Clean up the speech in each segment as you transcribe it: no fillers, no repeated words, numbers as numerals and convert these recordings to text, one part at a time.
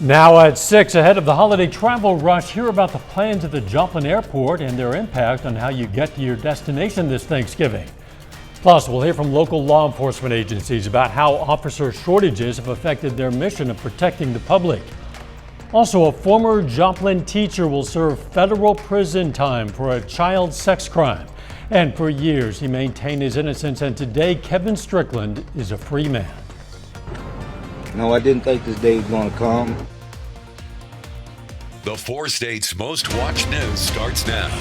Now at 6, ahead of the holiday travel rush, hear about the plans at the Joplin Airport and their impact on how you get to your destination this Thanksgiving. Plus, we'll hear from local law enforcement agencies about how officer shortages have affected their mission of protecting the public. Also, a former Joplin teacher will serve federal prison time for a child sex crime. And for years, he maintained his innocence, and today, Kevin Strickland is a free man. No, I didn't think this day was going to come. The 4 states' most watched news starts now.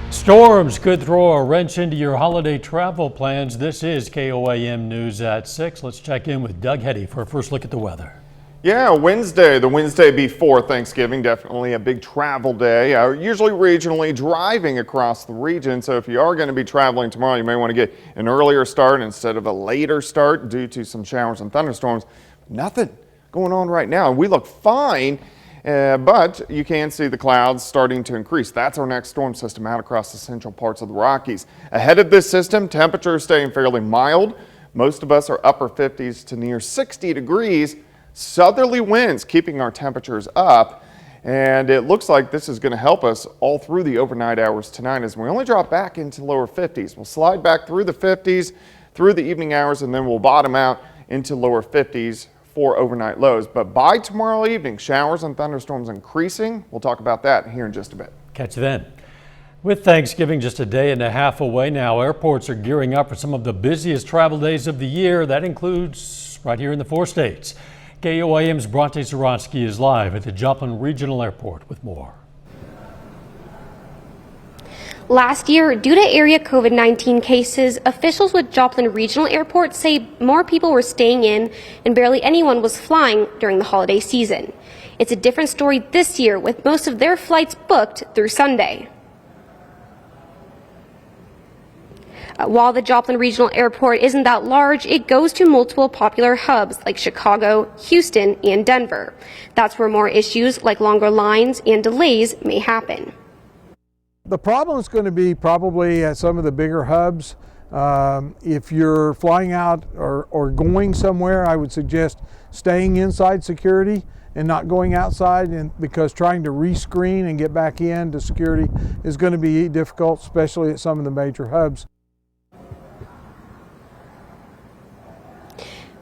Storms could throw a wrench into your holiday travel plans. This is KOAM News at 6. Let's check in with Doug Hetty for a first look at the weather. Yeah, the Wednesday before Thanksgiving, definitely a big travel day. Usually regionally driving across the region, so if you are going to be traveling tomorrow, you may want to get an earlier start instead of a later start due to some showers and thunderstorms. Nothing going on right now. We look fine, but you can see the clouds starting to increase. That's our next storm system out across the central parts of the Rockies. Ahead of this system, temperatures staying fairly mild. Most of us are upper 50s to near 60 degrees. Southerly winds keeping our temperatures up, and it looks like this is going to help us all through the overnight hours tonight as we only drop back into lower 50s. We'll slide back through the 50s through the evening hours, and then we'll bottom out into lower 50s for overnight lows. But by tomorrow evening, showers and thunderstorms increasing. We'll talk about that here in just a bit. Catch you then. With Thanksgiving just a day and a half away now, airports are gearing up for some of the busiest travel days of the year. That includes right here in the 4 states. KOAM's Bronte Sorotsky is live at the Joplin Regional Airport with more. Last year, due to area COVID-19 cases, officials with Joplin Regional Airport say more people were staying in and barely anyone was flying during the holiday season. It's a different story this year, with most of their flights booked through Sunday. While the Joplin Regional Airport isn't that large, it goes to multiple popular hubs like Chicago, Houston, and Denver. That's where more issues like longer lines and delays may happen. The problem is going to be probably at some of the bigger hubs. If you're flying out or going somewhere, I would suggest staying inside security and not going outside, because trying to rescreen and get back into security is going to be difficult, especially at some of the major hubs.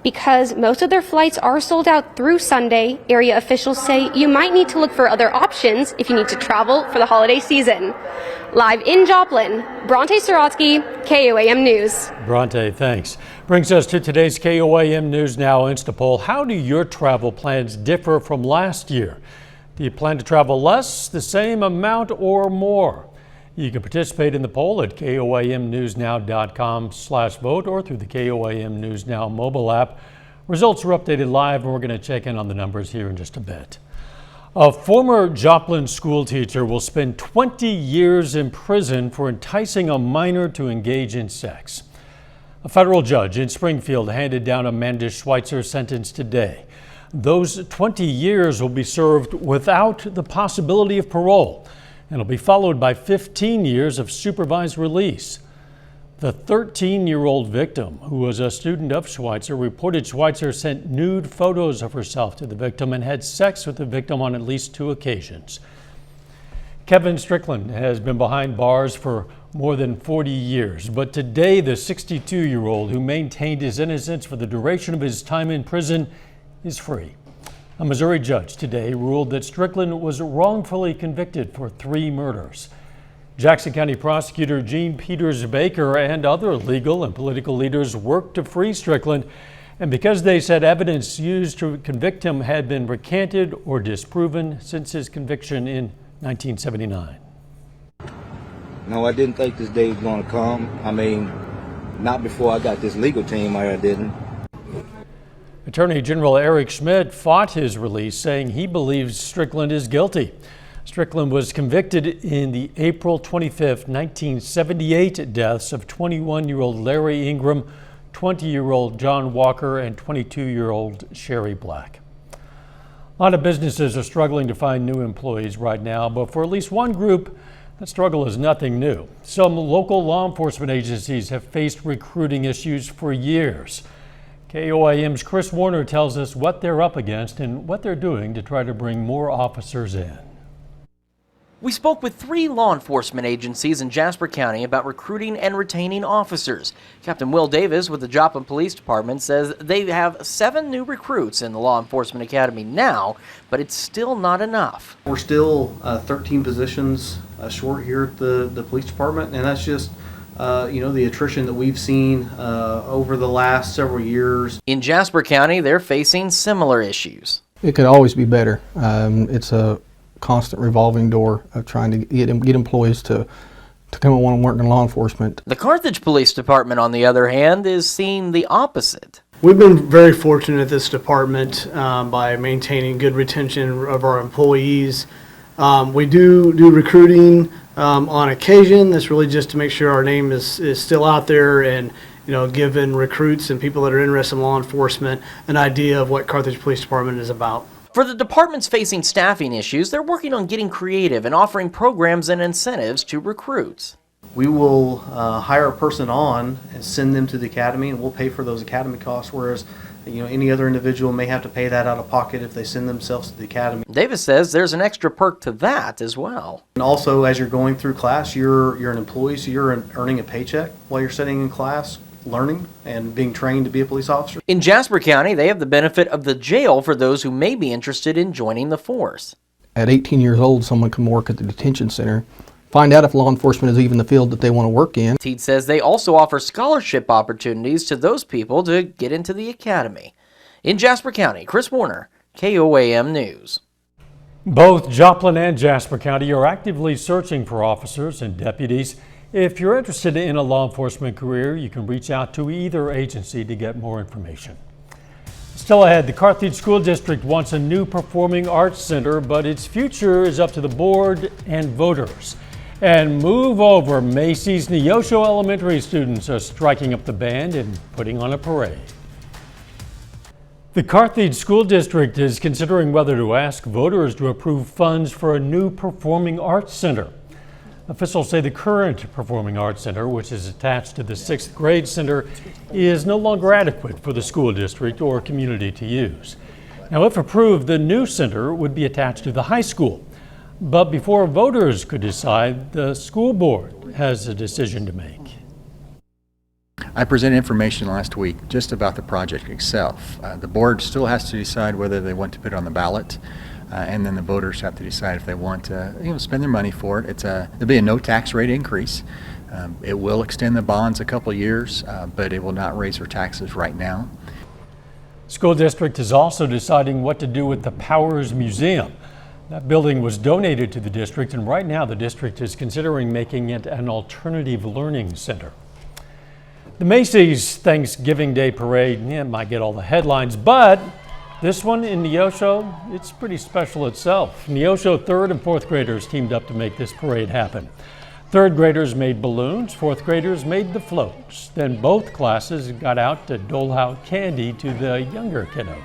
Because most of their flights are sold out through Sunday, area officials say you might need to look for other options if you need to travel for the holiday season. Live in Joplin, Bronte Sorotsky, KOAM News. Bronte, thanks. Brings us to today's KOAM News Now Instapoll. How do your travel plans differ from last year? Do you plan to travel less, the same amount, or more? You can participate in the poll at KOAMnewsnow.com/vote or through the KOAM News Now mobile app. Results are updated live, and we're going to check in on the numbers here in just a bit. A former Joplin school teacher will spend 20 years in prison for enticing a minor to engage in sex. A federal judge in Springfield handed down Amanda Schweitzer's sentence today. Those 20 years will be served without the possibility of parole, and will be followed by 15 years of supervised release. The 13-year-old victim, who was a student of Schweitzer, reported Schweitzer sent nude photos of herself to the victim and had sex with the victim on at least 2 occasions. Kevin Strickland has been behind bars for more than 40 years, but today the 62-year-old who maintained his innocence for the duration of his time in prison is free. A Missouri judge today ruled that Strickland was wrongfully convicted for 3 murders. Jackson County prosecutor Gene Peters Baker and other legal and political leaders worked to free Strickland, and because they said evidence used to convict him had been recanted or disproven since his conviction in 1979. No, I didn't think this day was going to come. I mean, not before I got this legal team, I didn't. Attorney General Eric Schmidt fought his release, saying he believes Strickland is guilty. Strickland was convicted in the April 25, 1978 deaths of 21-year-old Larry Ingram, 20-year-old John Walker, and 22-year-old Sherry Black. A lot of businesses are struggling to find new employees right now, but for at least one group, that struggle is nothing new. Some local law enforcement agencies have faced recruiting issues for years. KOAM's Chris Warner tells us what they're up against and what they're doing to try to bring more officers in. We spoke with 3 law enforcement agencies in Jasper County about recruiting and retaining officers. Captain Will Davis with the Joplin Police Department says they have 7 new recruits in the Law Enforcement Academy now, but it's still not enough. We're still 13 positions short here at the police department, and that's just the attrition that we've seen over the last several years. In Jasper County, they're facing similar issues. It could always be better. It's a constant revolving door of trying to get employees to come and want to work in law enforcement. The Carthage Police Department, on the other hand, is seeing the opposite. We've been very fortunate at this department by maintaining good retention of our employees. We do recruiting on occasion. That's really just to make sure our name is still out there and giving recruits and people that are interested in law enforcement an idea of what Carthage Police Department is about. For the departments facing staffing issues, they're working on getting creative and offering programs and incentives to recruits. We will hire a person on and send them to the academy, and we'll pay for those academy costs, whereas any other individual may have to pay that out of pocket if they send themselves to the academy. Davis says there's an extra perk to that as well. And also, as you're going through class, you're an employee, so you're earning a paycheck while you're sitting in class, learning and being trained to be a police officer. In Jasper County, they have the benefit of the jail for those who may be interested in joining the force. At 18 years old, someone can work at the detention center, find out if law enforcement is even the field that they want to work in. Teed says they also offer scholarship opportunities to those people to get into the academy. In Jasper County, Chris Warner, KOAM News. Both Joplin and Jasper County are actively searching for officers and deputies. If you're interested in a law enforcement career, you can reach out to either agency to get more information. Still ahead, the Carthage School District wants a new performing arts center, but its future is up to the board and voters. And move over, Macy's Neosho Elementary students are striking up the band and putting on a parade. The Carthage School District is considering whether to ask voters to approve funds for a new performing arts center. Officials say the current Performing Arts Center, which is attached to the 6th grade center, is no longer adequate for the school district or community to use. Now, if approved, the new center would be attached to the high school. But before voters could decide, the school board has a decision to make. I presented information last week just about the project itself. The board still has to decide whether they want to put it on the ballot. And then the voters have to decide if they want to spend their money for it. There'll be a no tax rate increase. It will extend the bonds a couple years, but it will not raise their taxes right now. School district is also deciding what to do with the Powers Museum. That building was donated to the district, and right now the district is considering making it an alternative learning center. The Macy's Thanksgiving Day Parade might get all the headlines, but this one in Neosho, it's pretty special itself. Neosho 3rd and 4th graders teamed up to make this parade happen. 3rd graders made balloons, 4th graders made the floats. Then both classes got out to dole out candy to the younger kiddos.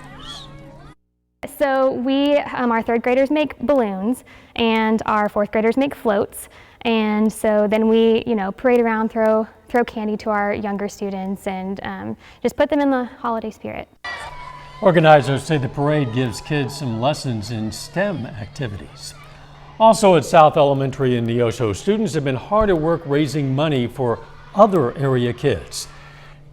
So our 3rd graders make balloons and our 4th graders make floats. And so then we, parade around, throw candy to our younger students and just put them in the holiday spirit. Organizers say the parade gives kids some lessons in STEM activities. Also at South Elementary in Neosho, students have been hard at work raising money for other area kids.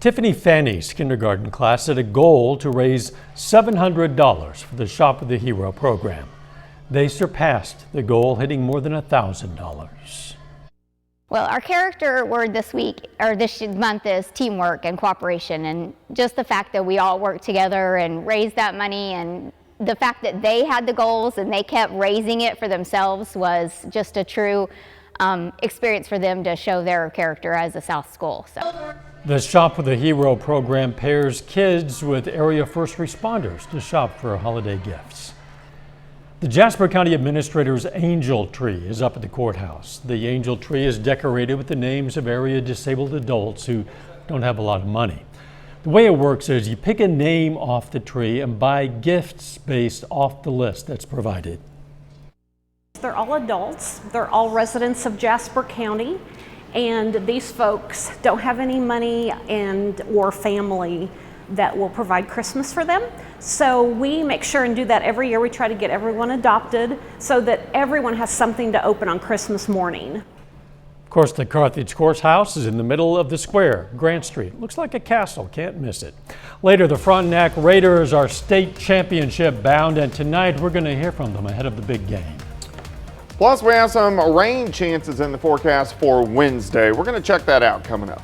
Tiffany Fanny's kindergarten class set a goal to raise $700 for the Shop with the Hero program. They surpassed the goal, hitting more than $1,000. Well, our character word this month is teamwork and cooperation, and just the fact that we all worked together and raised that money, and the fact that they had the goals and they kept raising it for themselves was just a true experience for them to show their character as a South school. So. The Shop with the Hero program pairs kids with area first responders to shop for holiday gifts. The Jasper County Administrator's Angel Tree is up at the courthouse. The Angel Tree is decorated with the names of area disabled adults who don't have a lot of money. The way it works is you pick a name off the tree and buy gifts based off the list that's provided. They're all adults. They're all residents of Jasper County, and these folks don't have any money or family that will provide Christmas for them. So we make sure and do that every year. We try to get everyone adopted so that everyone has something to open on Christmas morning. Of course, the Carthage courthouse is in the middle of the square, Grant Street. Looks like a castle, can't miss it. Later, the Frontenac Raiders are state championship bound, and tonight we're going to hear from them ahead of the big game. Plus, we have some rain chances in the forecast for Wednesday. We're going to check that out coming up.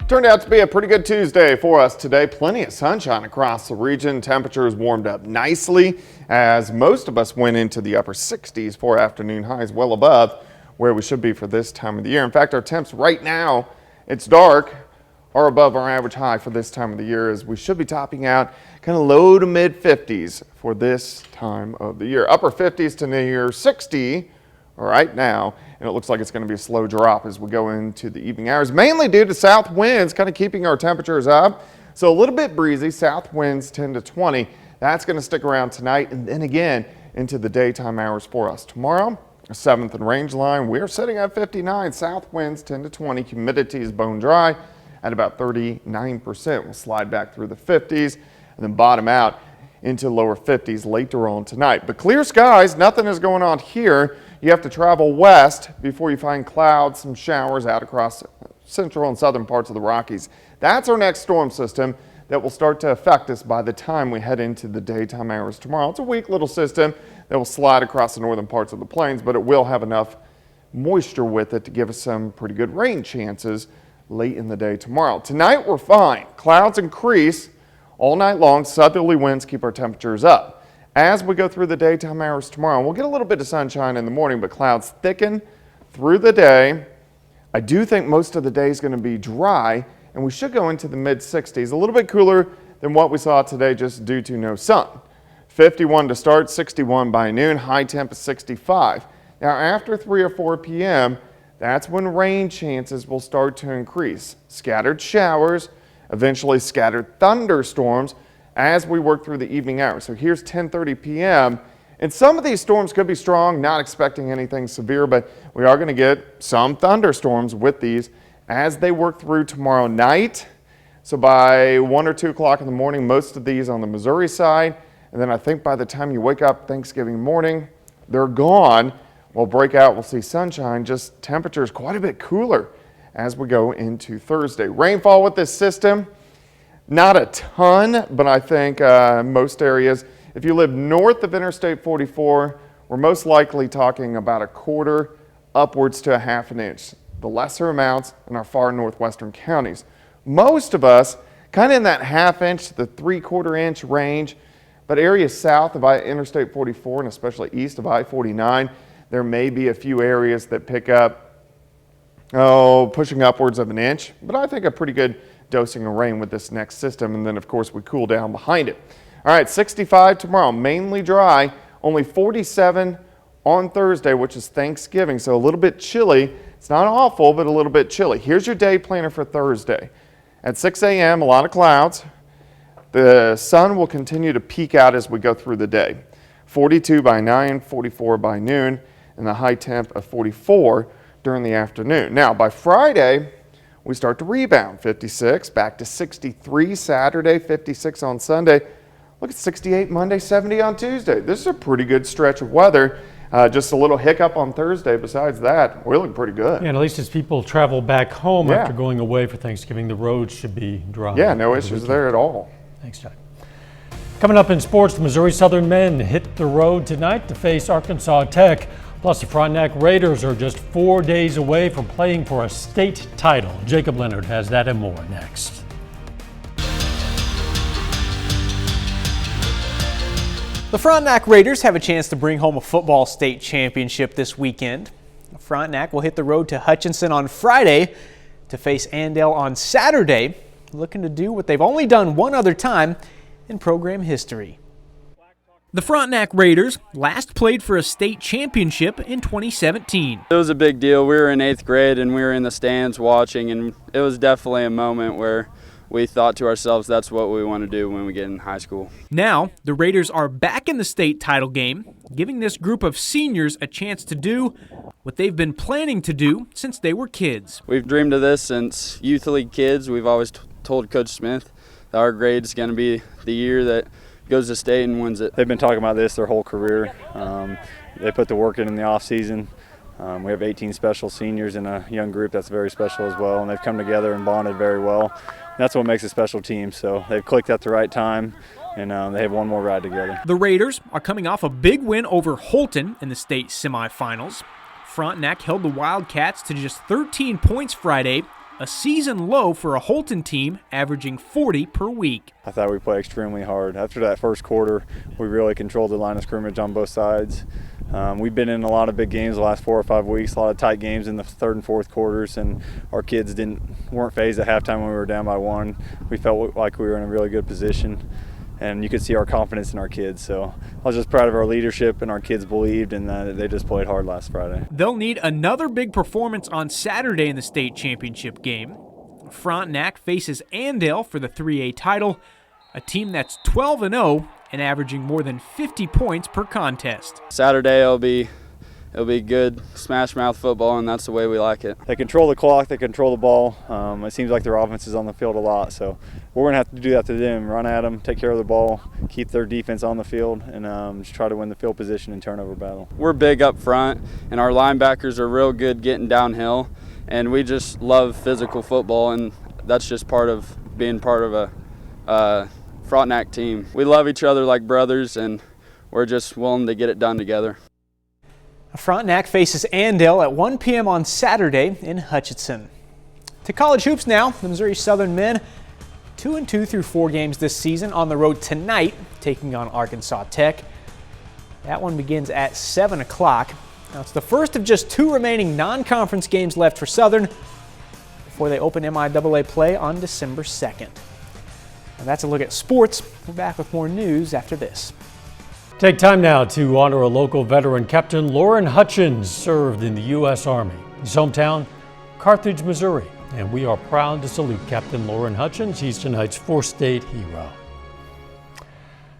Turned out to be a pretty good Tuesday for us today. Plenty of sunshine across the region. Temperatures warmed up nicely as most of us went into the upper 60s for afternoon highs, well above where we should be for this time of the year. In fact, our temps right now, it's dark, are above our average high for this time of the year, as we should be topping out kind of low to mid 50s for this time of the year. Upper 50s to near 60 right now, and it looks like it's going to be a slow drop as we go into the evening hours, mainly due to south winds kind of keeping our temperatures up. So a little bit breezy, south winds 10 to 20. That's going to stick around tonight and then again into the daytime hours for us. Tomorrow, 7th and range line, we're sitting at 59, south winds 10 to 20. Humidity is bone dry at about 39%. We'll slide back through the 50s and then bottom out into lower 50s later on tonight. But clear skies, nothing is going on here. You have to travel west before you find clouds, some showers out across central and southern parts of the Rockies. That's our next storm system that will start to affect us by the time we head into the daytime hours tomorrow. It's a weak little system that will slide across the northern parts of the plains, but it will have enough moisture with it to give us some pretty good rain chances late in the day tomorrow. Tonight we're fine. Clouds increase all night long. Southerly winds keep our temperatures up. As we go through the daytime hours tomorrow, we'll get a little bit of sunshine in the morning, but clouds thicken through the day. I do think most of the day is going to be dry, and we should go into the mid 60s, a little bit cooler than what we saw today just due to no sun. 51 to start, 61 by noon, high temp is 65. Now after 3 or 4 p.m., that's when rain chances will start to increase. Scattered showers, eventually scattered thunderstorms as we work through the evening hours. So here's 10:30 p.m. and some of these storms could be strong, not expecting anything severe, but we are going to get some thunderstorms with these as they work through tomorrow night. So by 1 or 2 o'clock in the morning, most of these on the Missouri side, and then I think by the time you wake up Thanksgiving morning, they're gone. We'll break out, we'll see sunshine, just temperatures quite a bit cooler as we go into Thursday. Rainfall with this system, not a ton, but I think most areas, if you live north of Interstate 44, we're most likely talking about a quarter upwards to a half an inch. The lesser amounts in our far northwestern counties. Most of us kind of in that half inch to the 3/4 inch range, but areas south of Interstate 44 and especially east of I-49, there may be a few areas that pick up, pushing upwards of an inch, but I think a pretty good dosing of rain with this next system, and then of course we cool down behind it. All right, 65 tomorrow, mainly dry, only 47 on Thursday, which is Thanksgiving, so a little bit chilly. It's not awful, but a little bit chilly. Here's your day planner for Thursday. At 6 a.m., a lot of clouds. The sun will continue to peek out as we go through the day. 42 by 9, 44 by noon, and the high temp of 44 during the afternoon. Now, by Friday, we start to rebound. 56, back to 63 Saturday, 56 on Sunday. Look at 68 Monday, 70 on Tuesday. This is a pretty good stretch of weather. Just a little hiccup on Thursday. Besides that, we look pretty good. Yeah, and at least as people travel back home after going away for Thanksgiving, the roads should be dry. Yeah, no issues there at all. Thanks, John. Coming up in sports, the Missouri Southern men hit the road tonight to face Arkansas Tech. Plus, the Frontenac Raiders are just 4 days away from playing for a state title. Jacob Leonard has that and more next. The Frontenac Raiders have a chance to bring home a football state championship this weekend. Frontenac will hit the road to Hutchinson on Friday to face Andale on Saturday, looking to do what they've only done one other time in program history. The Frontenac Raiders last played for a state championship in 2017. It was a big deal. We were in 8th grade and we were in the stands watching, and it was definitely a moment where we thought to ourselves that's what we want to do when we get in high school. Now, the Raiders are back in the state title game, giving this group of seniors a chance to do what they've been planning to do since they were kids. We've dreamed of this since youth league kids. We've always told Coach Smith that our grade is going to be the year that goes to state and wins it. They've been talking about this their whole career. They put the work in the off season. We have 18 special seniors in a young group that's very special as well, and they've come together and bonded very well. That's what makes a special team. So they've clicked at the right time, and they have one more ride together. The Raiders are coming off a big win over Holton in the state semifinals. Frontenac held the Wildcats to just 13 points Friday, a season low for a Holton team averaging 40 per week. I thought we played extremely hard. After that first quarter, we really controlled the line of scrimmage on both sides. We've been in a lot of big games the last 4 or 5 weeks, a lot of tight games in the third and fourth quarters, and our kids weren't phased at halftime when we were down by 1. We felt like we were in a really good position, and you could see our confidence in our kids. So I was just proud of our leadership, and our kids believed, and they just played hard last Friday. They'll need another big performance on Saturday in the state championship game. Frontenac faces Andale for the 3A title, a team that's 12-0 and averaging more than 50 points per contest. Saturday it'll be good smash mouth football, and that's the way we like it. They control the clock, they control the ball. It seems like their offense is on the field a lot, so we're going to have to do that to them, run at them, take care of the ball, keep their defense on the field, and just try to win the field position and turnover battle. We're big up front, and our linebackers are real good getting downhill, and we just love physical football, and that's just part of being part of a Frontenac team. We love each other like brothers, and we're just willing to get it done together. Frontenac faces Andale at 1 p.m. on Saturday in Hutchinson. To college hoops now, the Missouri Southern men 2-2 through 4 games this season, on the road tonight, taking on Arkansas Tech. That one begins at 7 o'clock. Now, it's the first of just 2 remaining non-conference games left for Southern before they open MIAA play on December 2nd. And that's a look at sports. We're back with more news after this. Take time now to honor a local veteran. Captain Lauren Hutchins served in the U.S. Army. His hometown, Carthage, Missouri. And we are proud to salute Captain Lauren Hutchins. He's tonight's 4th state hero.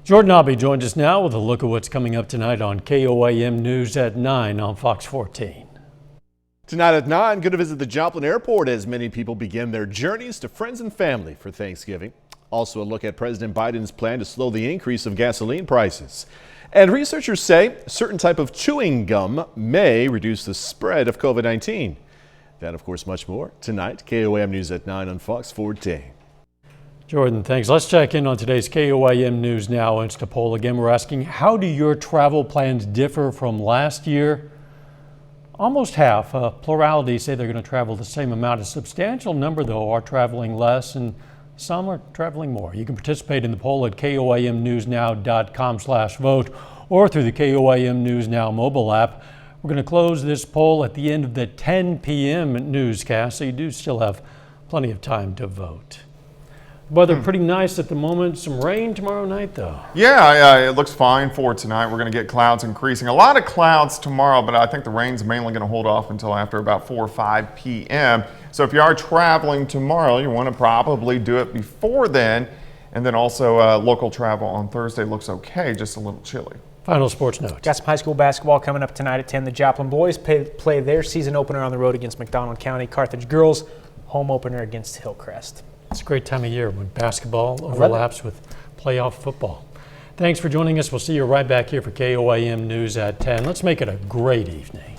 Jordan Abbey joins us now with a look at what's coming up tonight on KOAM News at 9 on Fox 14. Tonight at 9, going to visit the Joplin Airport as many people begin their journeys to friends and family for Thanksgiving. Also a look at President Biden's plan to slow the increase of gasoline prices. And researchers say a certain type of chewing gum may reduce the spread of COVID-19. That, of course, much more tonight. KOAM News at 9 on Fox 14. Jordan, thanks. Let's check in on today's KOAM News Now Insta poll. Again, we're asking, how do your travel plans differ from last year? Almost half, plurality, say they're going to travel the same amount. A substantial number, though, are traveling less, and some are traveling more. You can participate in the poll at KOAMnewsnow.com/vote or through the KOAM News Now mobile app. We're going to close this poll at the end of the 10 p.m. newscast, so you do still have plenty of time to vote. Weather pretty nice at the moment. Some rain tomorrow night, though. Yeah, it looks fine for tonight. We're going to get clouds increasing. A lot of clouds tomorrow, but I think the rain's mainly going to hold off until after about 4 or 5 p.m. So if you are traveling tomorrow, you want to probably do it before then. And then also local travel on Thursday looks okay, just a little chilly. Final sports note. Got some high school basketball coming up tonight at 10. The Joplin boys play their season opener on the road against McDonald County. Carthage girls home opener against Hillcrest. It's a great time of year when basketball overlaps with playoff football. Thanks for joining us. We'll see you right back here for KOAM News at 10. Let's make it a great evening.